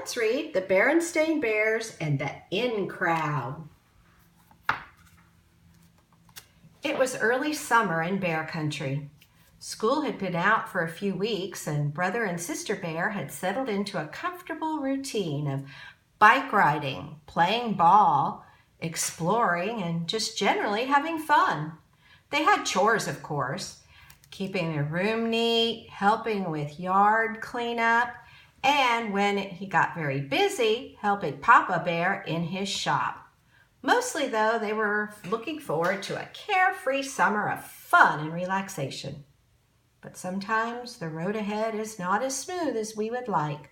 let's read The Berenstain Bears and the In Crowd. It was early summer in Bear Country. School had been out for a few weeks, and Brother and Sister Bear had settled into a comfortable routine of bike riding, playing ball, exploring, and just generally having fun. They had chores, of course, keeping their room neat, helping with yard cleanup, and when he got very busy, helping Papa Bear in his shop. Mostly, though, they were looking forward to a carefree summer of fun and relaxation. But sometimes the road ahead is not as smooth as we would like.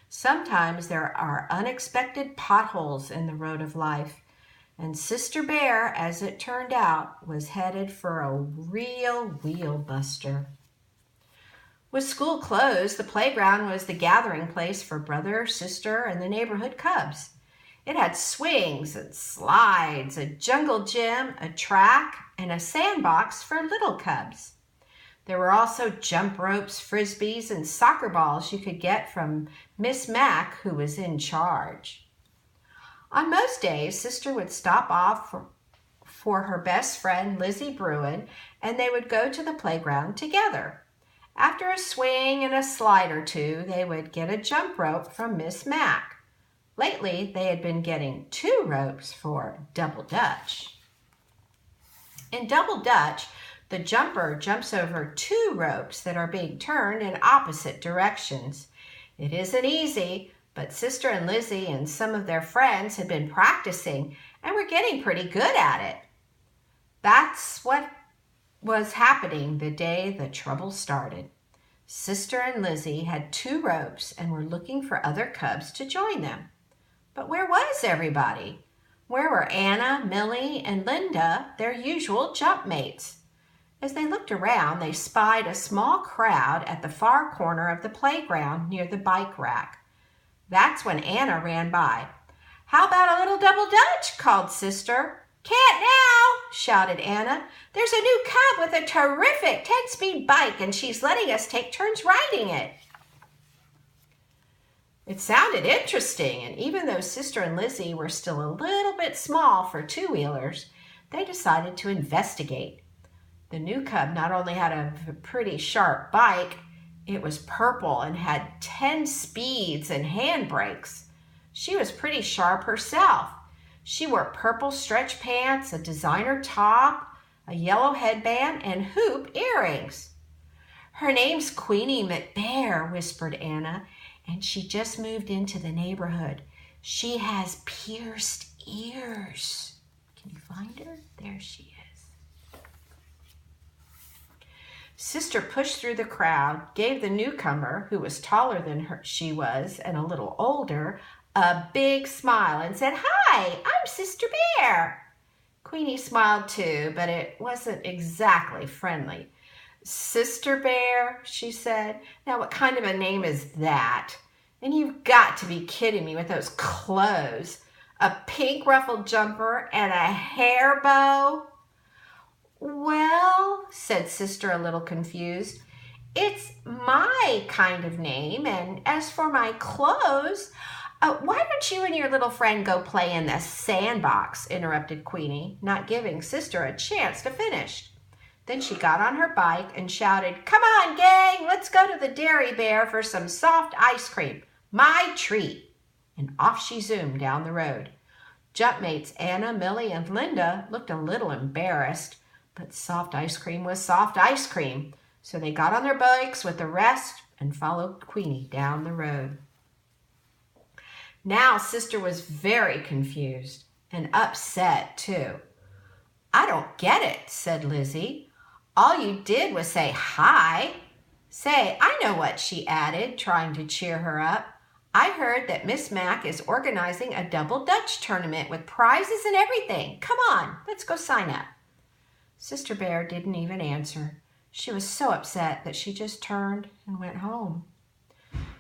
Sometimes there are unexpected potholes in the road of life, and Sister Bear, as it turned out, was headed for a real wheel-buster. With school closed, the playground was the gathering place for brother, sister, and the neighborhood cubs. It had swings and slides, a jungle gym, a track, and a sandbox for little cubs. There were also jump ropes, frisbees, and soccer balls you could get from Miss Mack, who was in charge. On most days, Sister would stop off for her best friend, Lizzie Bruin, and they would go to the playground together. After a swing and a slide or two, they would get a jump rope from Miss Mack. Lately, they had been getting 2 ropes for double dutch. In double dutch, the jumper jumps over 2 ropes that are being turned in opposite directions. It isn't easy, but Sister and Lizzie and some of their friends had been practicing and were getting pretty good at it. That's what was happening the day the trouble started. Sister and Lizzie had 2 ropes and were looking for other cubs to join them. But where was everybody? Where were Anna, Millie, and Linda, their usual jump mates? As they looked around, they spied a small crowd at the far corner of the playground near the bike rack. That's when Anna ran by. "How about a little double dutch?" called Sister. "Can't now," shouted Anna. "There's a new cub with a terrific 10-speed bike, and she's letting us take turns riding it." It sounded interesting, and even though Sister and Lizzie were still a little bit small for 2-wheelers, they decided to investigate. The new cub not only had a pretty sharp bike, it was purple and had 10 speeds and handbrakes. She was pretty sharp herself. She wore purple stretch pants, a designer top, a yellow headband, and hoop earrings. "Her name's Queenie McBear," whispered Anna, "and she just moved into the neighborhood. She has pierced ears." Can you find her? There she is. Sister pushed through the crowd, gave the newcomer, who was taller than she was and a little older, a big smile and said, "Hi, I'm Sister Bear." Queenie smiled too, but it wasn't exactly friendly. "Sister Bear," she said. "Now what kind of a name is that? And you've got to be kidding me with those clothes. A pink ruffled jumper and a hair bow." "Well," said Sister, a little confused, "it's my kind of name, and as for my clothes, why don't you and your little friend go play in the sandbox?" interrupted Queenie, not giving Sister a chance to finish. Then she got on her bike and shouted, "Come on, gang, let's go to the Dairy Bear for some soft ice cream. My treat." And off she zoomed down the road. Jumpmates Anna, Millie, and Linda looked a little embarrassed, but soft ice cream was soft ice cream, so they got on their bikes with the rest and followed Queenie down the road. Now Sister was very confused and upset too. "I don't get it," said Lizzie. "All you did was say hi." "Say, I know what," she added, trying to cheer her up. "I heard that Miss Mack is organizing a double dutch tournament with prizes and everything. Come on, let's go sign up." Sister Bear didn't even answer. She was so upset that she just turned and went home.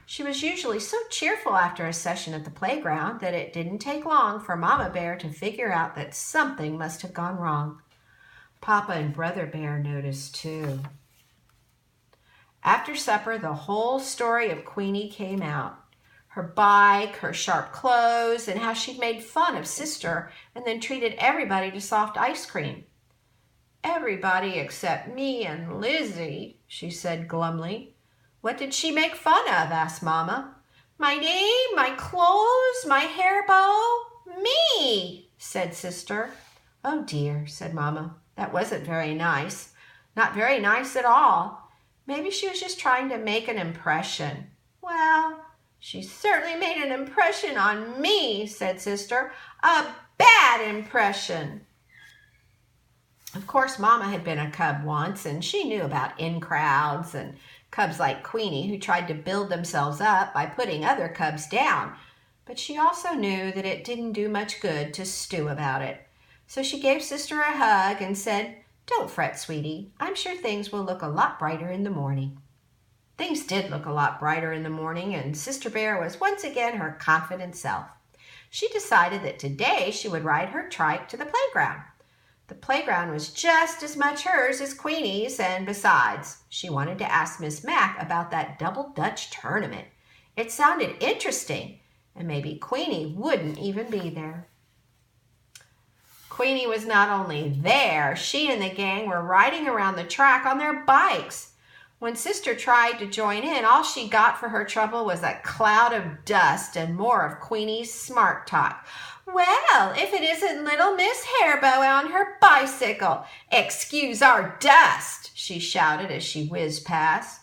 She was usually so cheerful after a session at the playground that it didn't take long for Mama Bear to figure out that something must have gone wrong. Papa and Brother Bear noticed too. After supper, the whole story of Queenie came out. her bike, her sharp clothes, and how she'd made fun of Sister and then treated everybody to soft ice cream. "Everybody except me and Lizzie," she said glumly. "What did she make fun of?" asked Mama. "My name, my clothes, my hair bow. Me," said Sister. "Oh dear," said Mama. "That wasn't very nice. Not very nice at all. Maybe she was just trying to make an impression." "Well, she certainly made an impression on me," said Sister. "A bad impression." Of course, Mama had been a cub once, and she knew about in-crowds and cubs like Queenie who tried to build themselves up by putting other cubs down. But she also knew that it didn't do much good to stew about it. So she gave Sister a hug and said, "Don't fret, sweetie. I'm sure things will look a lot brighter in the morning." Things did look a lot brighter in the morning, and Sister Bear was once again her confident self. She decided that today she would ride her trike to the playground. The playground was just as much hers as Queenie's, and besides, she wanted to ask Miss Mac about that double Dutch tournament. It sounded interesting, and maybe Queenie wouldn't even be there. Queenie was not only there, she and the gang were riding around the track on their bikes. When Sister tried to join in, all she got for her trouble was a cloud of dust and more of Queenie's smart talk. "Well, if it isn't little Miss Hairbow on her bicycle. Excuse our dust," she shouted as she whizzed past.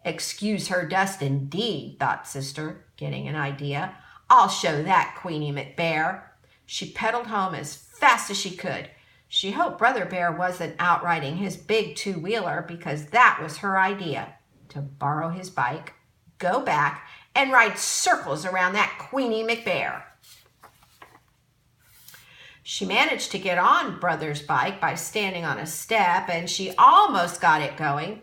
"Excuse her dust indeed," thought Sister, getting an idea. "I'll show that Queenie McBear." She pedaled home as fast as she could. She hoped Brother Bear wasn't out riding his big two-wheeler, because that was her idea, to borrow his bike, go back, and ride circles around that Queenie McBear. She managed to get on Brother's bike by standing on a step, and she almost got it going,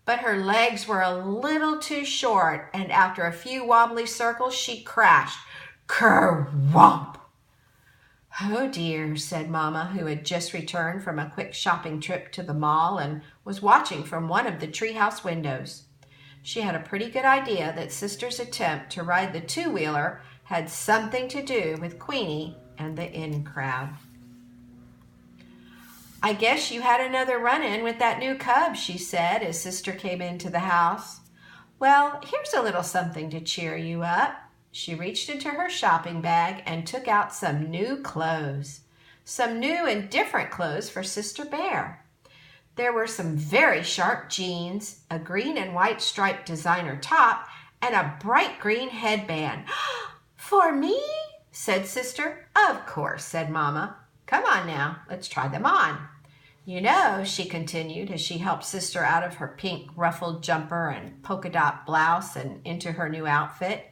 but her legs were a little too short, and after a few wobbly circles, she crashed. Ker-womp! "Oh dear," said Mama, who had just returned from a quick shopping trip to the mall and was watching from one of the treehouse windows. She had a pretty good idea that Sister's attempt to ride the two-wheeler had something to do with Queenie and the in-crowd. "I guess you had another run-in with that new cub," she said as Sister came into the house. "Well, here's a little something to cheer you up." She reached into her shopping bag and took out some new clothes. Some new and different clothes for Sister Bear. There were some very sharp jeans, a green and white striped designer top, and a bright green headband. "For me?" said Sister. "Of course," said Mama. "Come on now, let's try them on. You know," she continued as she helped Sister out of her pink ruffled jumper and polka dot blouse and into her new outfit,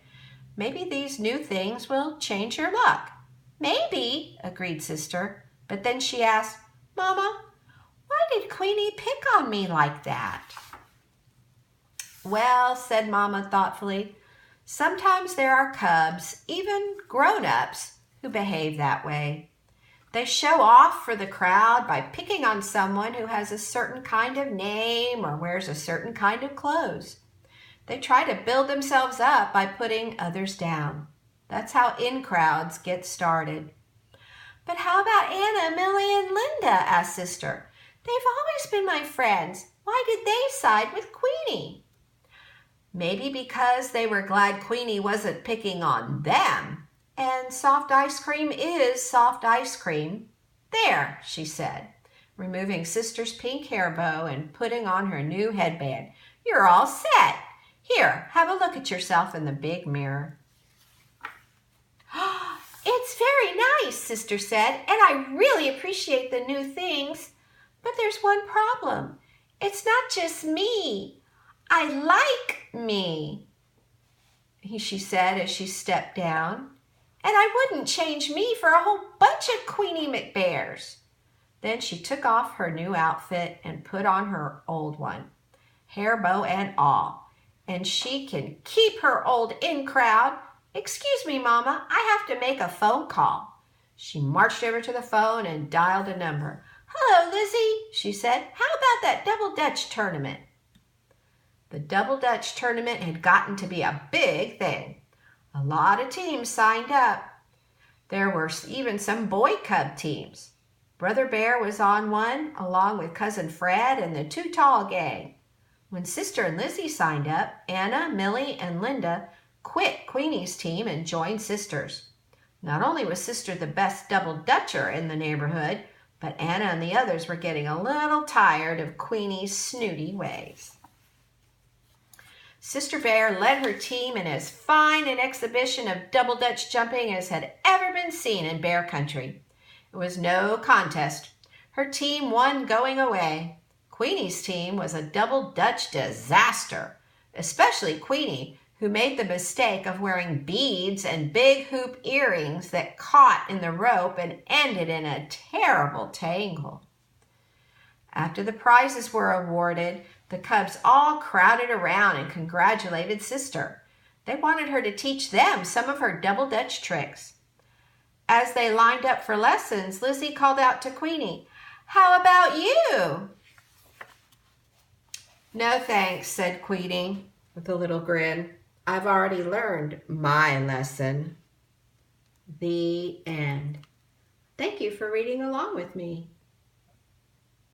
"maybe these new things will change your luck." "Maybe," agreed Sister. But then she asked, "Mama, why did Queenie pick on me like that?" "Well," said Mama thoughtfully, "sometimes there are cubs, even grown-ups, who behave that way. They show off for the crowd by picking on someone who has a certain kind of name or wears a certain kind of clothes. They try to build themselves up by putting others down. That's how in-crowds get started." "But how about Anna, Millie, and Linda?" asked Sister. "They've always been my friends. Why did they side with Queenie?" "Maybe because they were glad Queenie wasn't picking on them. And soft ice cream is soft ice cream. There," she said, removing Sister's pink hair bow and putting on her new headband. "You're all set. Here, have a look at yourself in the big mirror." "It's very nice," Sister said, "and I really appreciate the new things. But there's one problem. It's not just me. I like me," she said as she stepped down. "And I wouldn't change me for a whole bunch of Queenie McBears." Then she took off her new outfit and put on her old one, hair bow and all. And she can keep her old in-crowd. "Excuse me, Mama, I have to make a phone call." She marched over to the phone and dialed a number. "Hello, Lizzie," she said. "How about that double Dutch tournament?" The double Dutch tournament had gotten to be a big thing. A lot of teams signed up. There were even some boy cub teams. Brother Bear was on one, along with Cousin Fred and the Too Tall gang. When Sister and Lizzie signed up, Anna, Millie, and Linda quit Queenie's team and joined Sister's. Not only was Sister the best double dutcher in the neighborhood, but Anna and the others were getting a little tired of Queenie's snooty ways. Sister Bear led her team in as fine an exhibition of double dutch jumping as had ever been seen in Bear Country. It was no contest. Her team won going away. Queenie's team was a double dutch disaster, especially Queenie, who made the mistake of wearing beads and big hoop earrings that caught in the rope and ended in a terrible tangle. After the prizes were awarded, the cubs all crowded around and congratulated Sister. They wanted her to teach them some of her double dutch tricks. As they lined up for lessons, Lizzie called out to Queenie, "How about you?" "No thanks," said Queenie with a little grin. "I've already learned my lesson." The end. Thank you for reading along with me.